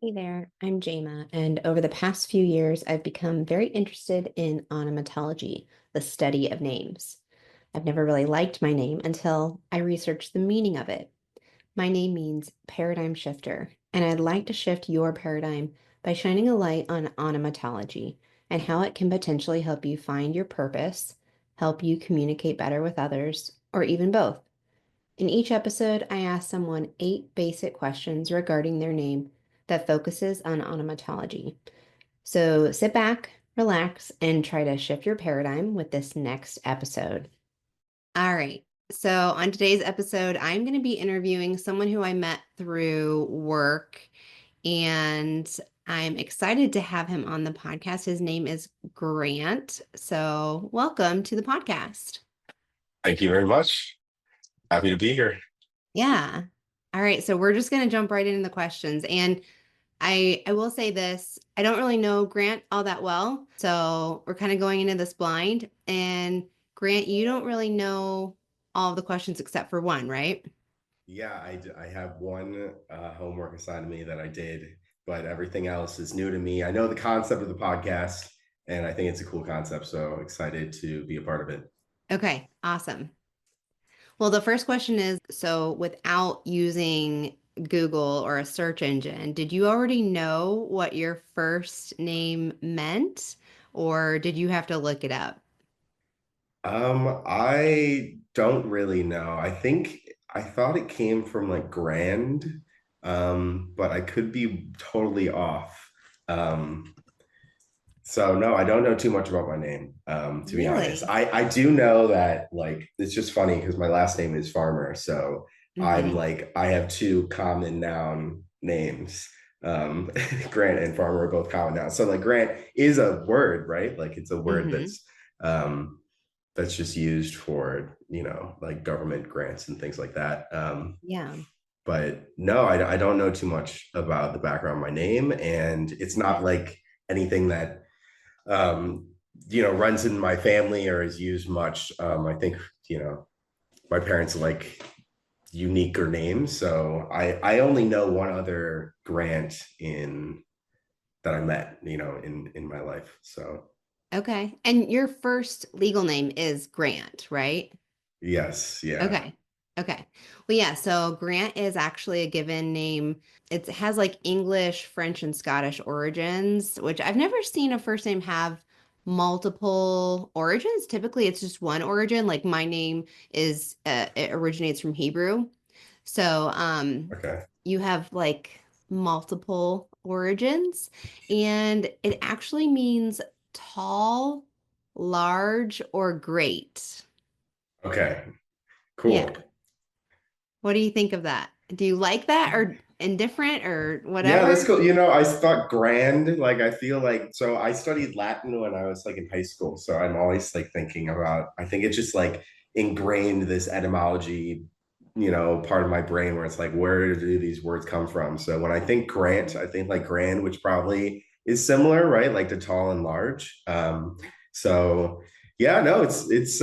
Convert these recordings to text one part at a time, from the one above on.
Hey there, I'm Jama, and over the past few years, I've become very interested in onomatology, the study of names. I've never really liked my name until I researched the meaning of it. My name means paradigm shifter, and I'd like to shift your paradigm by shining a light on onomatology and how it can potentially help you find your purpose, help you communicate better with others, or even both. In each episode, I ask someone 8 basic questions regarding their name that focuses on onomatology. So sit back, relax, and try to shift your paradigm with this next episode. All right. So, on today's episode, I'm going to be interviewing someone who I met through work, and I'm excited to have him on the podcast. His name is Grant. So, welcome to the podcast. Thank you very much. Happy to be here. Yeah. All right. So, we're just going to jump right into the questions. And I will say this, I don't really know Grant all that well. So we're kind of going into this blind. And Grant, you don't really know all of the questions except for one, right? Yeah, I have one homework assigned to me that I did, but everything else is new to me. I know the concept of the podcast, and I think it's a cool concept. So excited to be a part of it. Okay, awesome. Well, the first question is, so without using Google or a search engine, did you already know what your first name meant, or did you have to look it up? I don't really know. I thought it came from like grand, but I could be totally off. Um, So no, I don't know too much about my name, to be honest. Really? I do know that like it's just funny because my last name is Farmer, so I'm Mm-hmm. like I have two common noun names. Um, Grant and Farmer are both common nouns. So like Grant is a word, right? Like it's a word Mm-hmm. um that's just used for, like government grants and things like that. Yeah. But no, I don't know too much about the background of my name, and it's not Okay. like anything that um, runs in my family or is used much. I think, my parents like uniquer names. So I only know one other Grant in that I met, in my life. So Okay. And your first legal name is Grant, right? yes, yeah. Okay. Okay. Well, yeah. So Grant is actually a given name. It has like English, French, and Scottish origins, which I've never seen a first name have multiple origins. Typically, it's just one origin. Like my name it originates from Hebrew. So, Okay. you have like multiple origins, and it actually means tall, large, or great. Okay. Yeah. Cool. What do you think of that? Do you like that or indifferent or Yeah, that's whatever? cool. I thought grand, like I feel like so I studied Latin when I was like in high school. So I'm always like thinking about I think it's just like ingrained this etymology, part of my brain where it's like, where do these words come from? So when I think grant, I think like grand, which probably is similar, right? Like to tall and large. So yeah, no, it's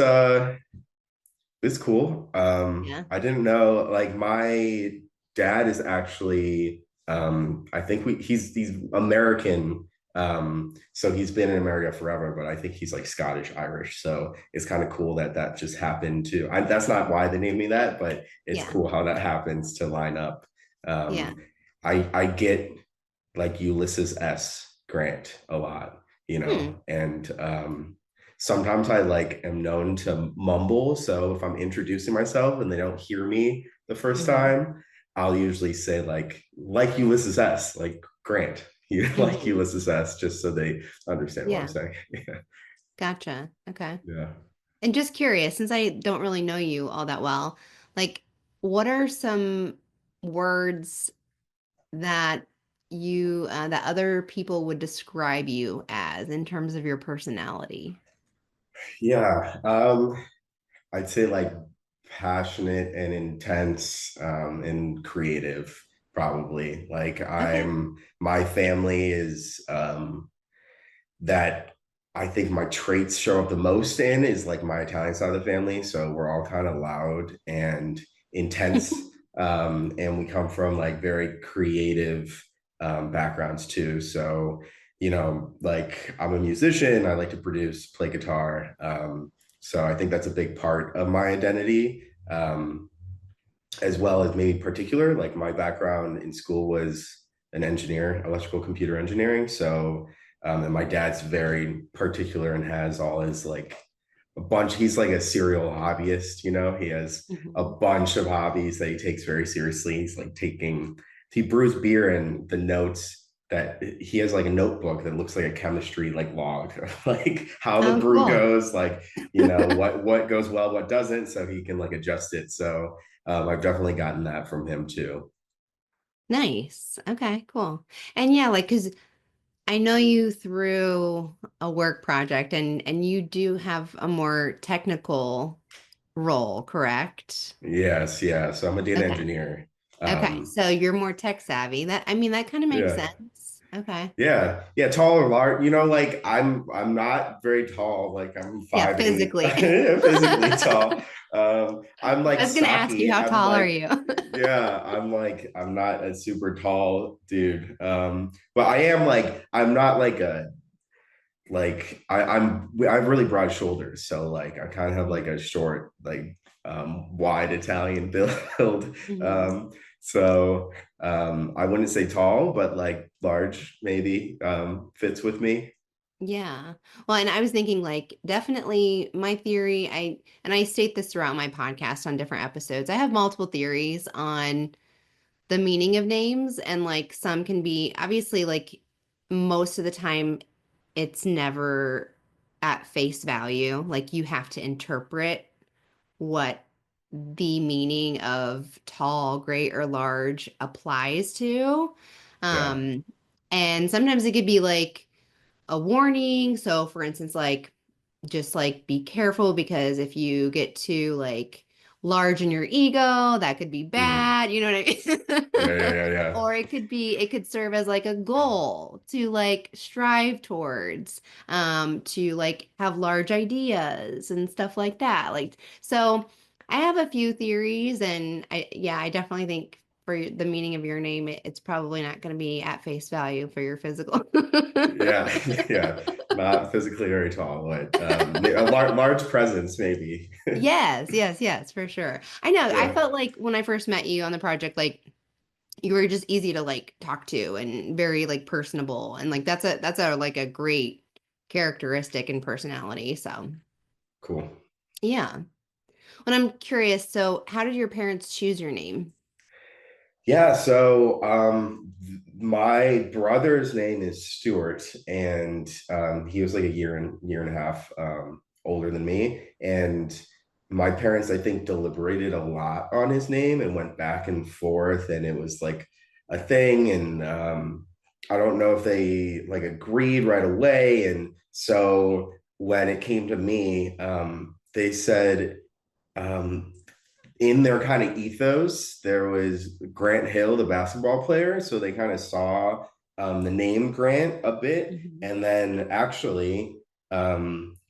cool. Yeah. I didn't know like my dad is actually I think he's American. So he's been in America forever, but I think he's like Scottish Irish. So it's kind of cool that that just happened to that's not why they named me that, but it's Yeah. cool how that happens to line up. Yeah. Um I get like Ulysses S. Grant a lot, Hmm. and sometimes I like am known to mumble. So if I'm introducing myself and they don't hear me the first Hmm. time, I'll usually say like Ulysses S, like Grant, like Hmm. Ulysses S, just so they understand what I'm Yeah. saying. Yeah. Gotcha. Okay. Yeah. And just curious, since I don't really know you all that well, like what are some words that that other people would describe you as in terms of your personality? Yeah. I'd say like passionate and intense, and creative, probably. Like Okay. my family is that I think my traits show up the most in is like my Italian side of the family. So we're all kind of loud and intense. And we come from like very creative backgrounds too. So, like I'm a musician, I like to produce, play guitar. So I think that's a big part of my identity. As well as maybe particular, like my background in school was an engineer, electrical computer engineering. So, and my dad's very particular and has all his like a bunch. He's like a serial hobbyist, he has a Mhm. bunch of hobbies that he takes very seriously. He's like he brews beer, and the notes that he has like a notebook that looks like a chemistry like log, like how the Oh, brew cool. goes, like, what goes well, what doesn't, so he can like adjust it. So I've definitely gotten that from him too. Nice. Okay, cool. And yeah, like, because I know you through a work project and you do have a more technical role, correct? Yes, yeah. So I'm a data Okay. engineer. Okay. Um, So you're more tech savvy. I mean, that kind of makes yeah. sense. Okay. Yeah, yeah, tall or large. Like I'm not very tall. Like I'm Yeah, 5'8", physically. physically tall. I'm I like was gonna ask you, stocky. how I'm tall are like, you? yeah, I'm not a super tall dude. But I am like I'm not like a like I have really broad shoulders, so like I kind of have like a short, like wide Italian build. Mhm. Um, so I wouldn't say tall, but like large maybe fits with me. Yeah. Well, and I was thinking like definitely my theory, I state this throughout my podcast on different episodes. I have multiple theories on the meaning of names, and like some can be obviously like most of the time it's never at face value. Like you have to interpret what the meaning of tall, great, or large applies to. Yeah. Um, and sometimes it could be like a warning. So, for instance, like just like be careful because if you get too like large in your ego, that could be Mhm. bad. You know what I Yeah, yeah, mean? yeah, yeah. Or it could serve as like a goal to like strive towards, to like have large ideas and stuff like that. Like, so I have a few theories, and yeah, I definitely think for the meaning of your name, it's probably not going to be at face value for your physical. Yeah, yeah. Not physically very tall, but a large presence maybe. Yes, yes, yes, for sure. I know. I Yeah, felt like when I first met you on the project, like you were just easy to like talk to and very like personable, and like that's a like a great characteristic and personality. So, cool. yeah. When I'm curious, so how did your parents choose your name? Yeah, so my brother's name is Stuart, and he was like a year and a half older than me. And my parents, I think, deliberated a lot on his name and went back and forth, and it was like a thing. And I don't know if they like agreed right away. And so when it came to me, they said, um, in their kind of ethos, there was Grant Hill, the basketball player. So they kind of saw the name Grant a bit. Mhm. And then actually,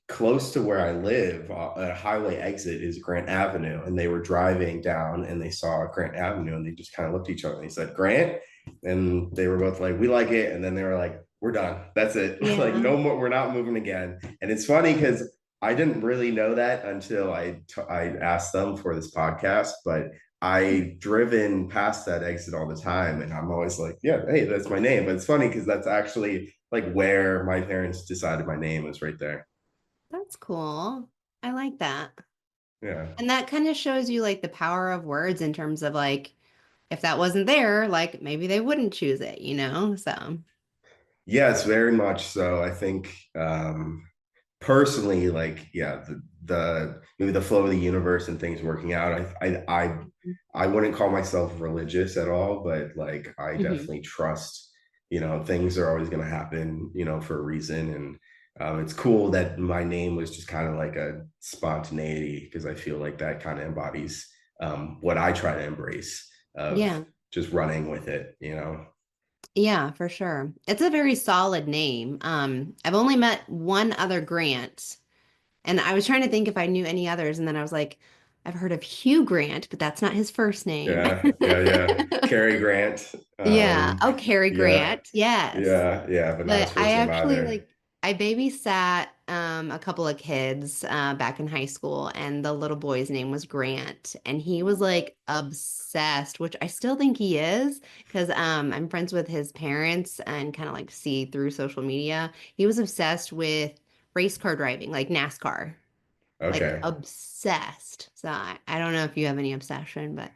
close to where I live, a highway exit is Grant Avenue. And they were driving down and they saw Grant Avenue and they just kind of looked at each other and they said, Grant. And they were both like, we like it. And then they were like, we're done. That's it. Like, Yeah. no more, we're not moving again. And it's funny because I didn't really know that until I asked them for this podcast, but I driven past that exit all the time, and I'm always like, yeah, hey, that's my name. But it's funny because that's actually like where my parents decided my name was right there. That's cool. I like that. Yeah. And that kind of shows you like the power of words in terms of like if that wasn't there, like maybe they wouldn't choose it, you know? So, Yes, very much so. I think personally, like, yeah, the maybe the flow of the universe and things working out. I wouldn't call myself religious at all, but like I mhm. definitely trust, things are always going to happen, for a reason. And it's cool that my name was just kind of like a spontaneity because I feel like that kind of embodies what I try to embrace of Yeah. just running with it. Yeah, for sure. It's a very solid name. I've only met one other Grant, and I was trying to think if I knew any others, and then I was like, I've heard of Hugh Grant, but that's not his first name. Yeah. Cary Grant. Yeah. Oh, Cary Yeah, Grant. Yes. but not his But I first name actually either. like I babysat a couple of kids back in high school, and the little boy's name was Grant, and he was like obsessed, which I still think he is because I'm friends with his parents and kind of like see through social media. He was obsessed with race car driving, like NASCAR, like Okay. obsessed. So I don't know if you have any obsession, but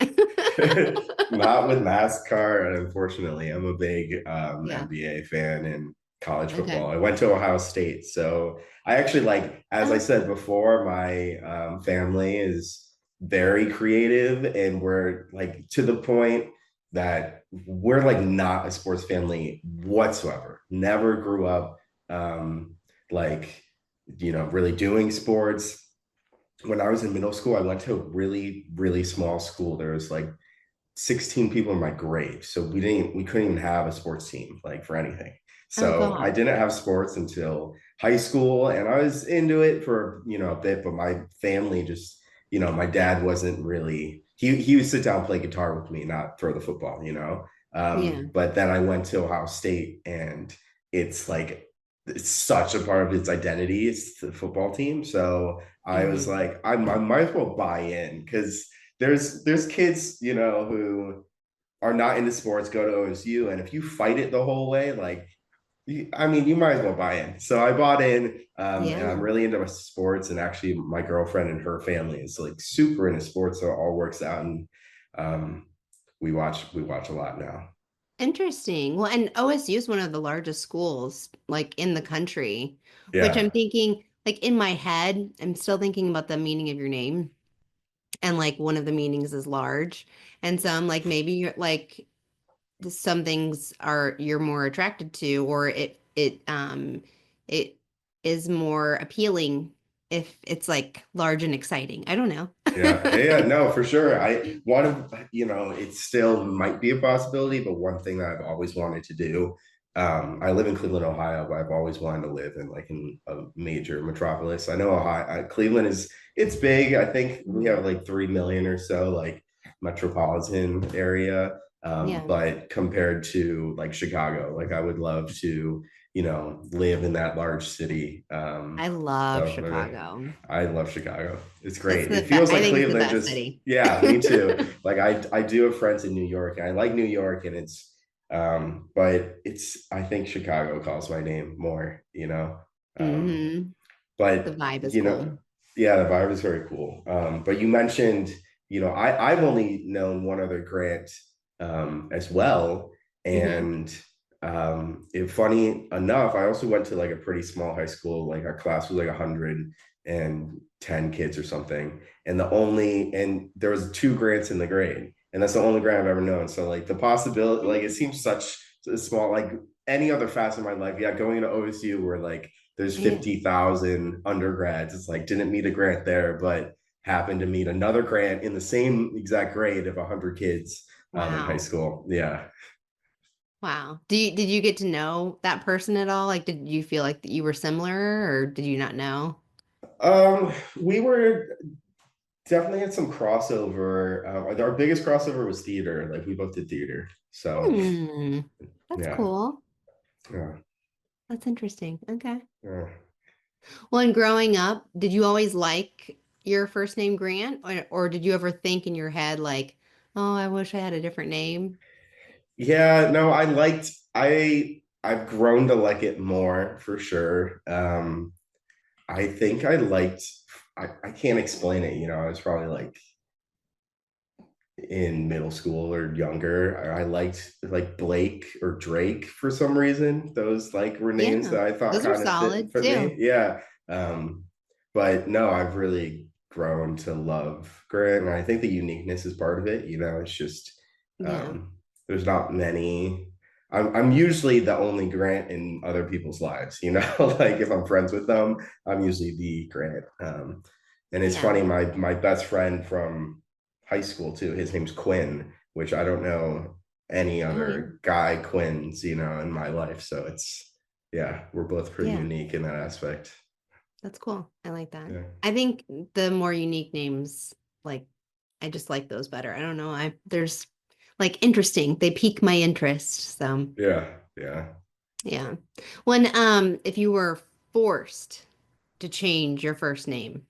Not with NASCAR, unfortunately. I'm a big yeah. NBA fan and college football. Okay. I went to Ohio State, so I actually like, as I Oh, said before, my family is very creative, and we're like to the point that we're like not a sports family whatsoever. Never grew up um, like really doing sports. When I was in middle school, I went to a really, really small school. There was like 16 people in my grade. So we couldn't even have a sports team like for anything. oh So I God. didn't have sports until high school, and I was into it for, a bit, but my family just, my dad wasn't really, he would sit down and play guitar with me, not throw the football. Yeah. But then I went to Ohio State, and it's like, it's such a part of its identity. It's the football team. So I was Hmm. like, I might as well buy in because there's kids, who are not into sports, go to OSU, and if you fight it the whole way, like, I mean, you might as well buy in. So I bought in, and I'm Yeah. really into sports. And actually, my girlfriend and her family is like super into sports, so it all works out. And um, we watch a lot now. Interesting. Well, and OSU is one of the largest schools like in the country, which I'm Yeah, thinking like in my head, I'm still thinking about the meaning of your name. And like one of the meanings is large. And so I'm like maybe you're like some things are you're more attracted to or it is more appealing if it's like large and exciting. I don't know. yeah. No, for sure. I one of it still might be a possibility, but one thing that I've always wanted to do. I live in Cleveland, Ohio, but I've always wanted to live in like in a major metropolis. I know Cleveland it's big. I think we have Mhm. like 3 million or so, like metropolitan area. Yeah. But compared to like Chicago, like I would love to, live in that large city. I love So Chicago. I love Chicago. It's It's great. the It best. feels I like think it's the Cleveland. best Just city. yeah, me too. Like I do have friends in New York, and I like New York, and but it's I think Chicago calls my name more. Um, Hmm. The but vibe is cool. yeah, the vibe is very cool. But you mentioned, I've only known one other Grant as well, Hmm. and funny enough, I also went to like a pretty small high school. Like our class was like 110 kids or something, and there was two Grants in the grade, and that's the only Grant I've ever known. So like the possibility, like it seems such a small, like any other facet of my life. Yeah, going to OSU where like there's Yeah. 50,000 undergrads. It's like didn't meet a Grant there, but happened to meet another Grant in the same exact grade of 100 kids in high Wow. school. Yeah. Wow. Did you get to know that person at all? Like, did you feel like that you were similar, or did you not know? We were definitely had some crossover. Our biggest crossover was theater. Like we both did theater. So Hmm. That's yeah. cool. Yeah. That's interesting. Okay. Yeah. Well, and growing up, did you always like your first name Grant, or did you ever think in your head like, oh, I wish I had a different name? Yeah, no, I've grown to like it more for sure. I think I can't explain it. I was probably like in middle school or younger. I liked like Blake or Drake for some reason. Those like were names Yeah. that I thought Those are kind of solid fit me. too. Yeah. But no, I've really grown to love Grant, and I think the uniqueness is part of it. It's just Yeah. um, there's not many. I'm usually the only Grant in other people's lives. Like if I'm friends with them, I'm usually the Grant. And it's Yeah. funny, my best friend from high school too. His name's Quinn, which I don't know any Oh, yeah. other guy Quinns, in my life. So yeah, we're both pretty Yeah. unique in that aspect. That's cool. I like that. Yeah. I think the more unique names, like I just like those better. I don't know. I there's like interesting. They pique my interest. So Yeah, yeah, yeah. When if you were forced to change your first name,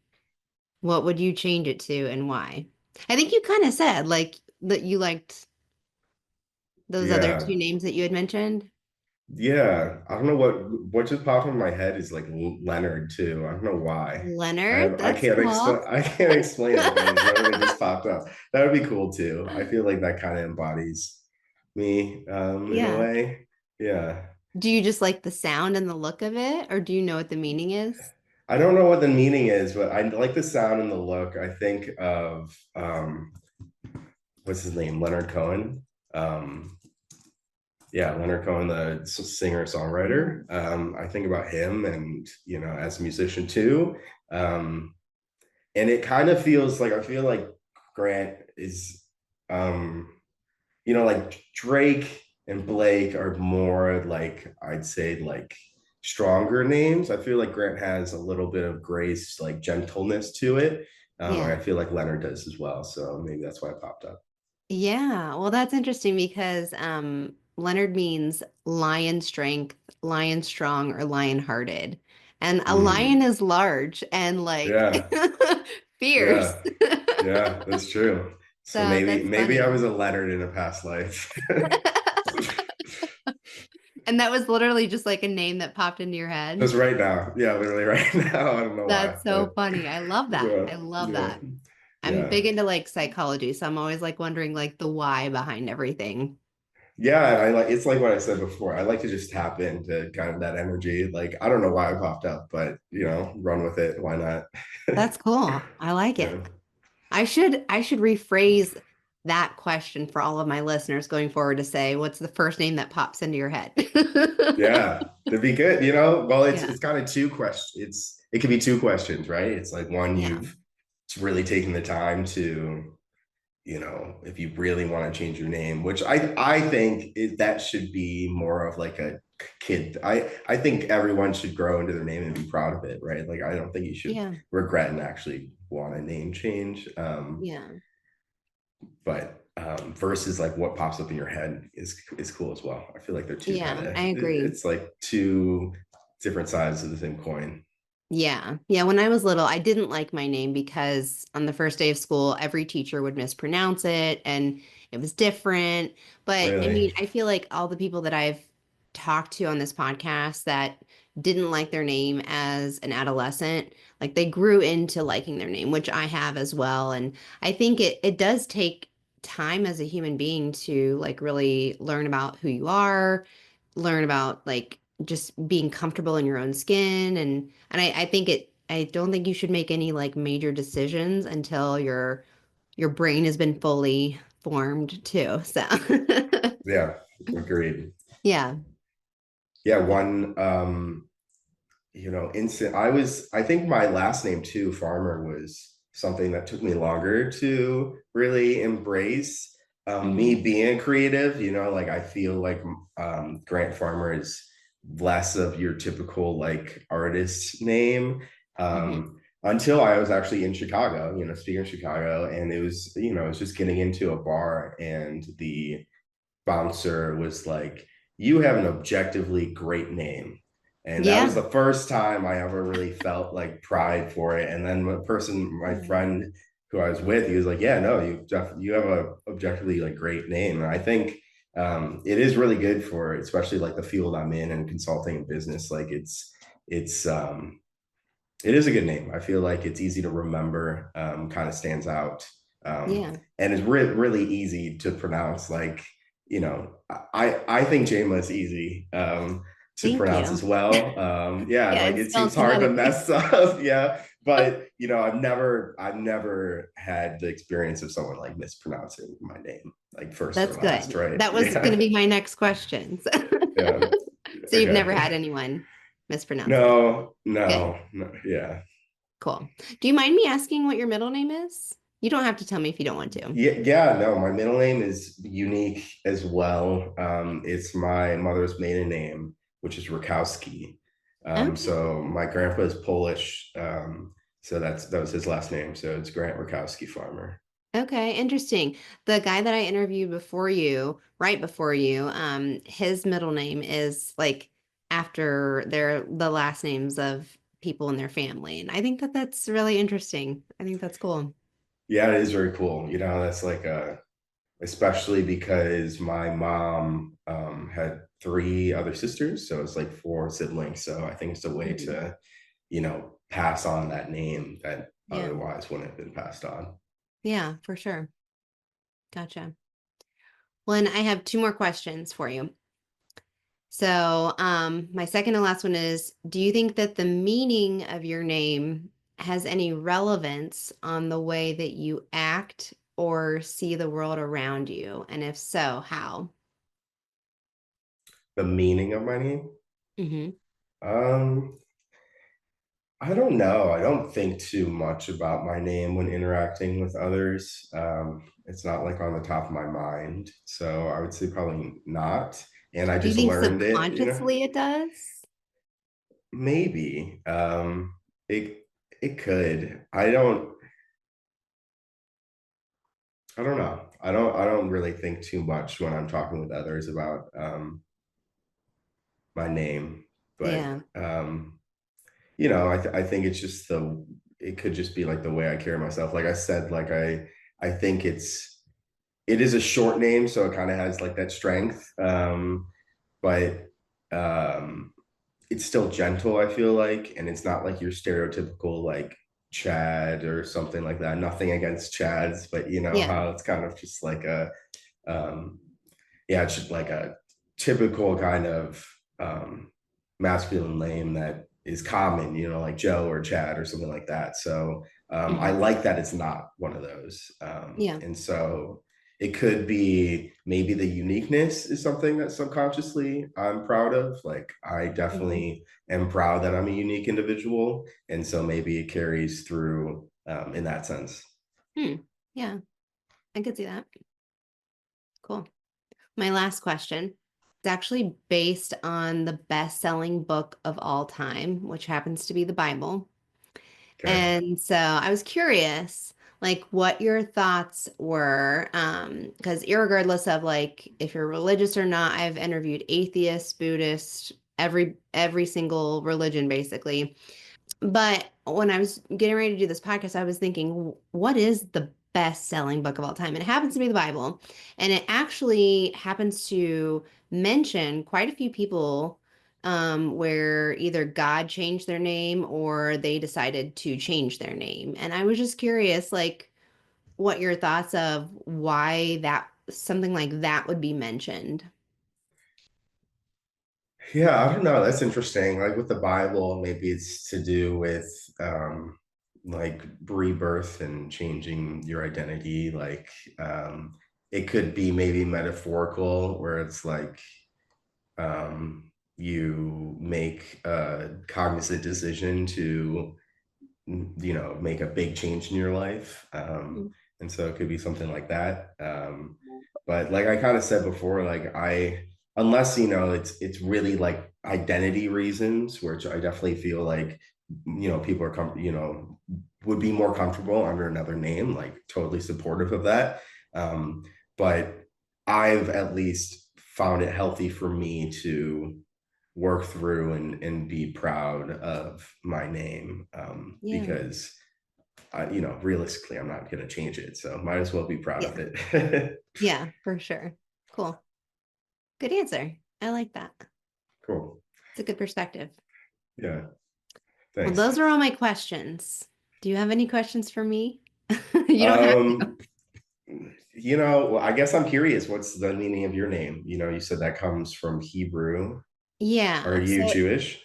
what would you change it to and why? I think you kind of said like that you liked those other two yeah. names that you had mentioned. Yeah, I don't know what just popped in my head is like Leonard too. I don't know why. Leonard, I that's can't cool. explain I can't explain it, but it literally just popped up. That would be cool too. I feel like that kind of embodies me in a Yeah. way. Yeah. Do you just like the sound and the look of it, or do you know what the meaning is? I don't know what the meaning is, but I like the sound and the look. I think of what's his name? Leonard Cohen. Um yeah, Leonard Cohen, the singer songwriter. I think about him, and as a musician too. Um, and it kind of feels like I feel like Grant is, um, like Drake and Blake are more like I'd say like stronger names. I feel like Grant has a little bit of grace, like gentleness to it. Yeah. I feel like Leonard does as well. So maybe that's why it popped up. Yeah. Well, that's interesting because Leonard means lion strength, lion strong, or lion hearted. And a lion Mm, is large and like yeah, fierce. yeah. Yeah, that's true. So So maybe that's maybe I funny. was a Leonard in a past life. And that was literally just like a name that popped into your head. Just right now. Yeah, literally right now. I don't know why, That's so but funny. I love that. yeah, I love yeah, that. I'm yeah. big into like psychology, so I'm always like wondering like the why behind everything. Yeah, and I like it's like what I said before. I like to just tap into kind of that energy. Like I don't know why it popped up, but run with it. Why not? That's cool. I like Yeah. it. I should rephrase that question for all of my listeners going forward to say, what's the first name that pops into your head? Yeah. That'd be good. Well, it's Yeah. it's kind of two questions. It could be two questions, right? It's like one, Yeah. you've really taken the time to if you really want to change your name, which I think that should be more of like a kid. I think everyone should grow into their name and be proud of it, right? Like I don't think you should Yeah. regret and actually want a name change. Yeah. But versus like what pops up in your head is cool as well. I feel like they're two kind Yeah. of I agree. it's like two different sides of the same coin. Yeah. Yeah. When I was little, I didn't like my name because on the first day of school, every teacher would mispronounce it and it was different. But I Really? mean, I feel like all the people that I've talked to on this podcast that didn't like their name as an adolescent, like they grew into liking their name, which I have as well. And I think it does take time as a human being to like really learn about who you are, learn about like just being comfortable in your own skin and I think I don't think you should make any like major decisions until your brain has been fully formed too. So Yeah, agreed. yeah. Yeah, one instant. I think my last name too, Farmer, was something that took me longer to really embrace. Me Hmm. being creative, like I feel like Grant Farmer is less of your typical like artist name. Hmm. Until I was actually in Chicago, speaking of Chicago, and it was just getting into a bar, and the bouncer was like, "You have an objectively great name." And that was Yeah. the first time I ever really felt like pride for it. And then my Oh, friend who I was with, he was like, "Yeah, no, you have a objectively like great name." And I think it is really good for especially like the field I'm in and consulting and business. Like it's it is a good name. I feel like it's easy to remember, kind of stands out, yeah. and is really easy to pronounce. Like, I think Jama is easy to Thank pronounce as you. well. Yeah, Yeah, like it's it seems spelled hard to phonetically. mess up. Yeah, but I've never had the experience of someone like mispronouncing my name, like first or That's last, good. right? That was going to Yeah, be my next question. yeah. So you've never had Okay. anyone mispronounce it. No, Good. no, no. Yeah. Cool. Do you mind me asking what your middle name is? You don't have to tell me if you don't want to. Yeah, no, my middle name is unique as well. It's my mother's maiden name, which is Rakowski. Okay. So my grandpa is Polish. So that was his last name. So it's Grant Rakowski Farmer. Okay, interesting. The guy that I interviewed before you, right before you, his middle name is like after the last names of people in their family. And I think that that's really interesting. I think that's cool. Yeah, it is very cool. That's like especially because my mom had three other sisters, so it's like four siblings. So I think it's a way Mhm. to, pass on that name that Yeah. otherwise wouldn't have been passed on. Yeah, for sure. Gotcha. Well, and I have two more questions for you. So, my second and last one is, do you think that the meaning of your name has any relevance on the way that you act or see the world around you? And if so, how? The meaning of my name? Mm-hmm. Um, I don't know. I don't think too much about my name when interacting with others. It's not like on the top of my mind. So I would say probably not. And I Do you just think learned it. subconsciously it does? Maybe. It could. I don't know. I don't really think too much when I'm talking with others about my name, but Yeah. I think it's just it could just be like the way I carry myself. Like I said, like I think it is a short name, so it kind of has like that strength. But um it's still gentle, I feel like, and it's not like your stereotypical like Chad or something like that. Nothing against Chads, but you know Yeah. how it's kind of just like um yeah, it's just like a typical kind of masculine name that is common, like Joe or Chad or something like that. So I Hmm. like that it's not one of those. Yeah. And so it could be maybe the uniqueness is something that subconsciously I'm proud of. Like I Hmm. definitely am proud that I'm a unique individual. And so maybe it carries through in that sense. Hmm. Yeah. I could see that. Cool. My last question is actually based on the best-selling book of all time, which happens to be the Bible. Okay. And so I was curious, like, what your thoughts were, because irregardless of like if you're religious or not, I've interviewed atheists, Buddhists, every single religion basically. But when I was getting ready to do this podcast, I was thinking, what is the best-selling book of all time? And it happens to be the Bible. And it actually happens to mention quite a few people where either God changed their name or they decided to change their name. And I was just curious, like, what your thoughts of why that something like that would be mentioned. Yeah, I don't know. That's interesting. Like with the Bible, maybe it's to do with um like rebirth and changing your identity. Like it could be maybe metaphorical where it's like you make a cognizant decision to make a big change in your life. And so it could be something like that. But like I kind of said before, like unless it's really like identity reasons, which I definitely feel like people are would be more comfortable under another name, like totally supportive of that. Um, but I've at least found it healthy for me to work through and be proud of my name Yeah. because realistically I'm not going to change it, so might as well be proud of Yeah. it. Yeah, for sure. Cool. Good answer. I like that. Cool. It's a good perspective. Yeah, Well, thanks. those are all my questions. Do you have any questions for me? You don't have to. um well, I guess I'm curious, what's the meaning of your name? You said that comes from Hebrew. Are Yeah. you So Jewish?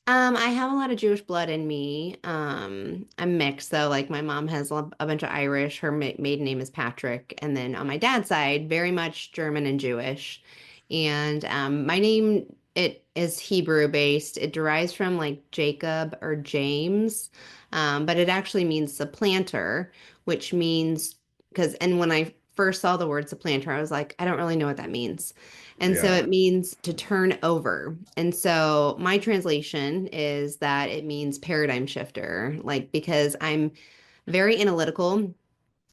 I have a lot of Jewish blood in me. I'm mixed though. Like my mom has a bunch of Irish. Her maiden name is Patrick, and then on my dad's side, very much German and Jewish. And my name it is Hebrew based. It derives from like Jacob or James, but it actually means supplanter, which means because and when I first saw the word supplanter, I was like, I don't really know what that means. And so Yeah. it means to turn over. And so my translation is that it means paradigm shifter, like because I'm very analytical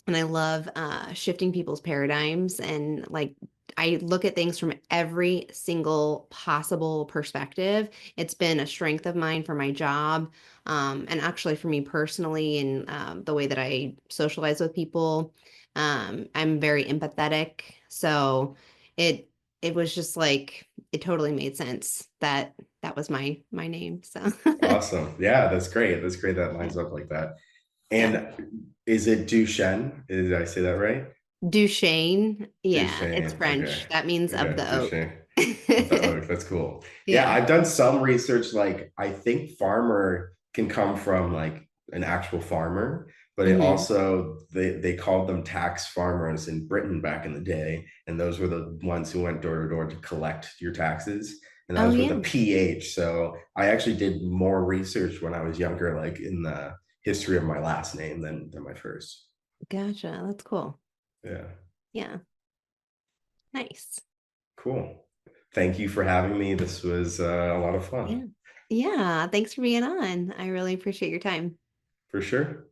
and I love shifting people's paradigms and like I look at things from every single possible perspective. It's been a strength of mine for my job, and actually for me personally, and the way that I socialize with people. I'm very empathetic, so it it was just like it totally made sense that that was my name. So Awesome. Yeah, that's great. That's great that yeah, lines up like that. yeah. And is it Duchenne? Did I say that right? Duchesne, yeah, it's Duchenne. Okay. French. That means of Okay. the oak. Duchenne. Of the oak. That's cool. Yeah, Yeah. I've done some research. Like, I think farmer can come from like an actual farmer, but it Hmm. also they called them tax farmers in Britain back in the day, and those were the ones who went door to door to collect your taxes, and that Oh was with a yeah. PH. So I actually did more research when I was younger, like in the history of my last name than my first. Gotcha. That's cool. Yeah. Yeah. Nice. Cool. Thank you for having me. This was a lot of fun, Yeah. Yeah. Thanks for being on. I really appreciate your time. for sure.